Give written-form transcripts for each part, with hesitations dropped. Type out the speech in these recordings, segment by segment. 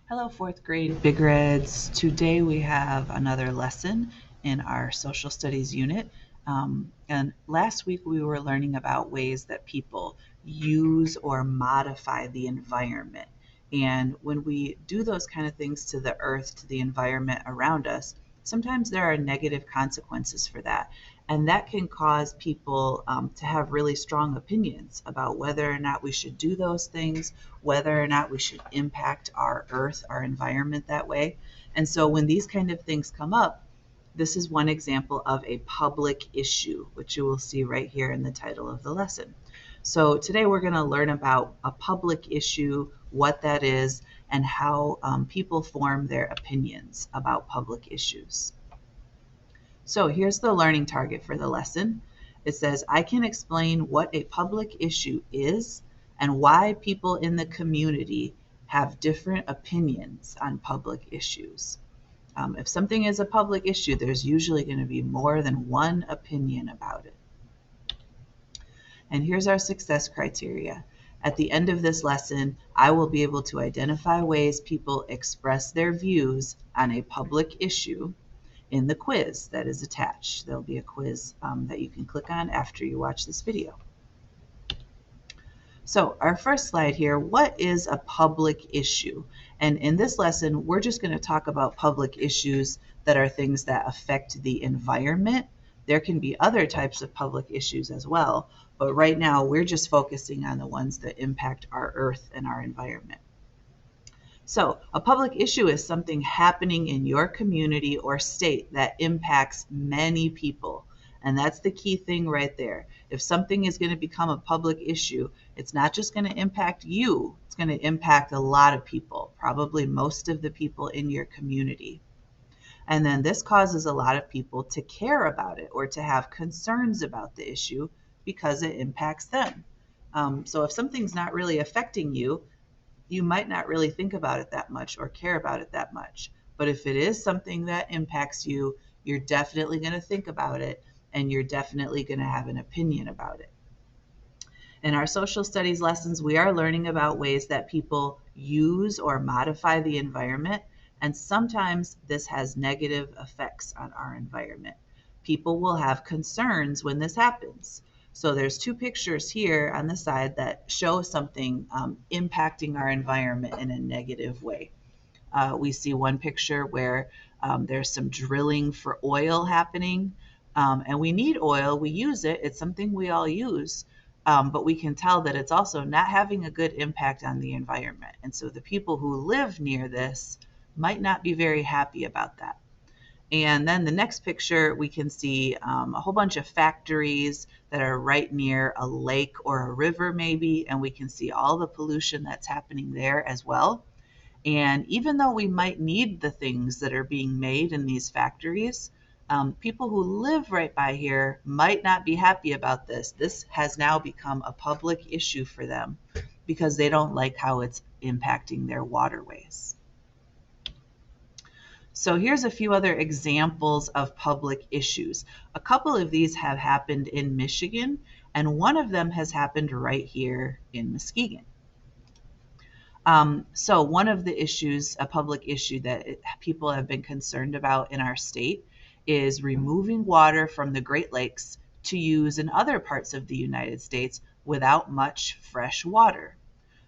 Hello, fourth grade Big Reds. Today we have another lesson in our social studies unit. And last week we were learning about ways that people use or modify the environment. And when we do those kind of things to the earth, to the environment around us, sometimes there are negative consequences for that. And that can cause people to have really strong opinions about whether or not we should do those things, whether or not we should impact our earth, our environment that way. And so when these kind of things come up, this is one example of a public issue, which you will see right here in the title of the lesson. So today we're going to learn about a public issue, what that is, and how people form their opinions about public issues. So here's the learning target for the lesson. It says, I can explain what a public issue is and why people in the community have different opinions on public issues. If something is a public issue, there's usually going to be more than one opinion about it. And here's our success criteria. At the end of this lesson, I will be able to identify ways people express their views on a public issue in the quiz that is attached. There'll be a quiz that you can click on after you watch this video. So our first slide here, what is a public issue? And in this lesson, we're just going to talk about public issues that are things that affect the environment. There can be other types of public issues as well, but right now we're just focusing on the ones that impact our earth and our environment. So a public issue is something happening in your community or state that impacts many people. And that's the key thing right there. If something is going to become a public issue, it's not just going to impact you, it's going to impact a lot of people, probably most of the people in your community. And then this causes a lot of people to care about it or to have concerns about the issue because it impacts them. So if something's not really affecting you, you might not really think about it that much or care about it that much. But if it is something that impacts you, you're definitely going to think about it and you're definitely going to have an opinion about it. In our social studies lessons, we are learning about ways that people use or modify the environment, and sometimes this has negative effects on our environment. People will have concerns when this happens. So there's two pictures here on the side that show something impacting our environment in a negative way. We see one picture where there's some drilling for oil happening, and we need oil. We use it. It's something we all use, but we can tell that it's also not having a good impact on the environment. And so the people who live near this might not be very happy about that. And then the next picture, we can see a whole bunch of factories that are right near a lake or a river maybe, and we can see all the pollution that's happening there as well. And even though we might need the things that are being made in these factories, people who live right by here might not be happy about this. This has now become a public issue for them because they don't like how it's impacting their waterways. So here's a few other examples of public issues. A couple of these have happened in Michigan, and one of them has happened right here in Muskegon. So one of the issues, a public issue that people have been concerned about in our state is removing water from the Great Lakes to use in other parts of the United States without much fresh water.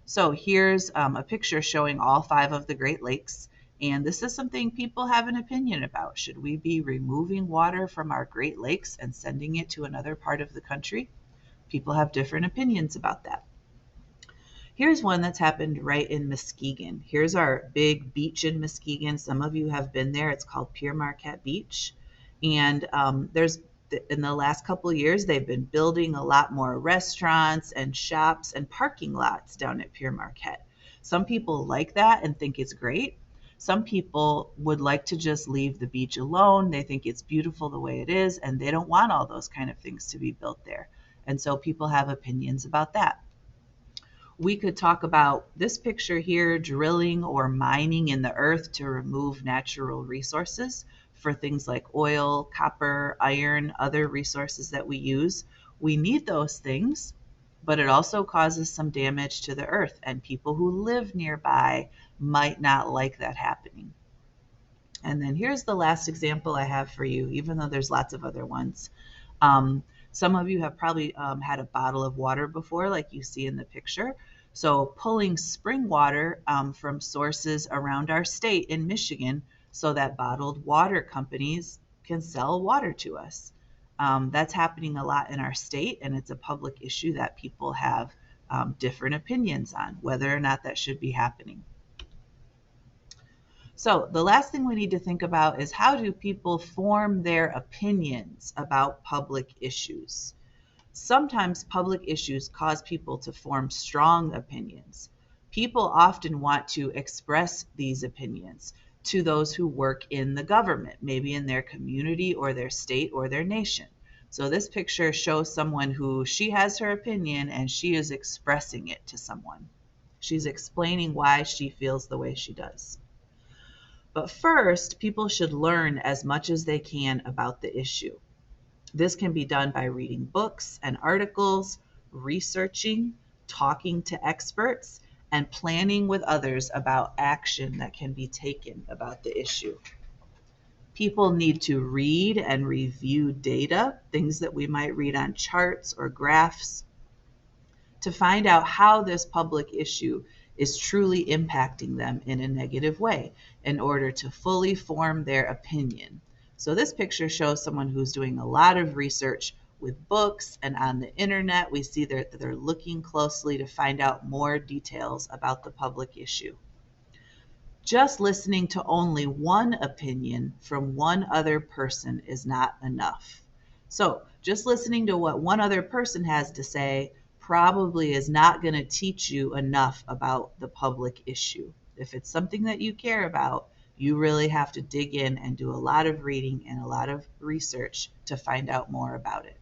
So here's a picture showing all 5 of the Great Lakes. And this is something people have an opinion about. Should we be removing water from our Great Lakes and sending it to another part of the country? People have different opinions about that. Here's one that's happened right in Muskegon. Here's our big beach in Muskegon. Some of you have been there. It's called Pere Marquette Beach. And in the last couple of years, they've been building a lot more restaurants and shops and parking lots down at Pere Marquette. Some people like that and think it's great. Some people would like to just leave the beach alone. They think it's beautiful the way it is, and they don't want all those kind of things to be built there. And so people have opinions about that. We could talk about this picture here, drilling or mining in the earth to remove natural resources for things like oil, copper, iron, other resources that we use. We need those things, but it also causes some damage to the earth, and people who live nearby might not like that happening. And then here's the last example I have for you, even though there's lots of other ones. Some of you have probably had a bottle of water before, like you see in the picture. So pulling spring water from sources around our state in Michigan so that bottled water companies can sell water to us. That's happening a lot in our state, and it's a public issue that people have different opinions on, whether or not that should be happening. So the last thing we need to think about is, how do people form their opinions about public issues? Sometimes public issues cause people to form strong opinions. People often want to express these opinions to those who work in the government, maybe in their community or their state or their nation. So this picture shows someone who, she has her opinion and she is expressing it to someone. She's explaining why she feels the way she does. But first, people should learn as much as they can about the issue. This can be done by reading books and articles, researching, talking to experts, and planning with others about action that can be taken about the issue. People need to read and review data, things that we might read on charts or graphs, to find out how this public issue is truly impacting them in a negative way in order to fully form their opinion. So this picture shows someone who's doing a lot of research with books and on the internet. We see that they're looking closely to find out more details about the public issue. Just listening to only one opinion from one other person is not enough. So just listening to what one other person has to say probably is not going to teach you enough about the public issue. If it's something that you care about, you really have to dig in and do a lot of reading and a lot of research to find out more about it.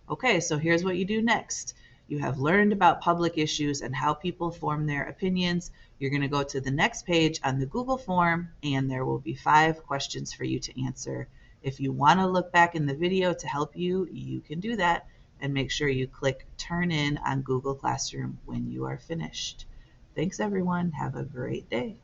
Okay, so here's what you do next. You have learned about public issues and how people form their opinions. You're going to go to the next page on the Google form, and there will be 5 questions for you to answer. If you want to look back in the video to help you, you can do that. And make sure you click Turn In on Google Classroom when you are finished. Thanks, everyone. Have a great day.